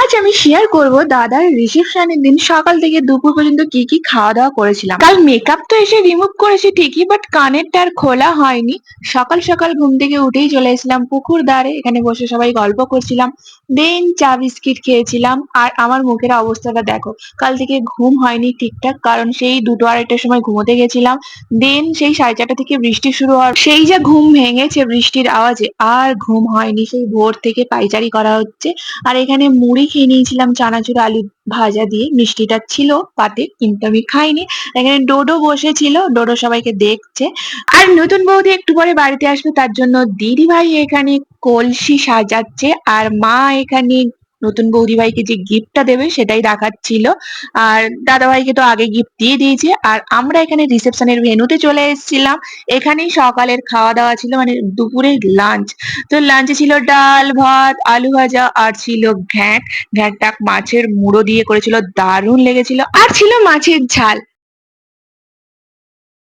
আজ আমি শেয়ার করব দাদার রিসেপশনের দিন সকাল থেকে দুপুর পর্যন্ত কি কি খাওয়া দাওয়া করেছিলাম। কাল মেকআপ তো এসে রিমুভ করেছি ঠিকই, বাট কানেরটা আর খোলা হয়নি। সকাল সকাল ঘুম থেকে উঠেই চলে এসেছিলাম পুকুর ধারে, এখানে বসে সবাই গল্প করছিলাম। দেন চা বিস্কিট খেয়েছিলাম। আর আমার মুখের অবস্থাটা দেখো, কাল থেকে ঘুম হয়নি ঠিকঠাক, কারণ সেই 2টো 2:30টার সময় ঘুমোতে গেছিলাম। দেন সেই 4:30 থেকে বৃষ্টি শুরু হওয়ার, সেই যে ঘুম ভেঙেছে বৃষ্টির আওয়াজে, আর ঘুম হয়নি। সেই ভোর থেকে পাইচারি করা হচ্ছে। আর এখানে মুড়ি খেয়ে নিয়েছিলাম চানাচুর আলু ভাজা দিয়ে, মিষ্টিটা ছিল পাতে কিন্তু আমি খাইনি। এখানে ডোডো বসেছিল, ডোডো সবাইকে দেখছে। আর নতুন বৌদি একটু পরে বাড়িতে আসবে, তার জন্য দিদি ভাই এখানে কলসি সাজাচ্ছে, আর মা এখানে নতুন বৌদি ভাইকে যে গিফটটা দেবে সেটাই দেখাচ্ছিল। আর দাদা ভাইকে তো আগে গিফট দিয়ে দিয়েছে। আর আমরা এখানে রিসেপশনের ভেন্যুতে চলে এসেছিলাম। এখানেই সকালের খাওয়া দাওয়া ছিল, মানে দুপুরের লাঞ্চ। তো লাঞ্চে ছিল ডাল ভাত আলু ভাজা, আর ছিল ঘ্যাঁট। ঘ্যাঁটটা মাছের মুড়ো দিয়ে করেছিল, দারুণ লেগেছিল। আর ছিল মাছের ঝাল।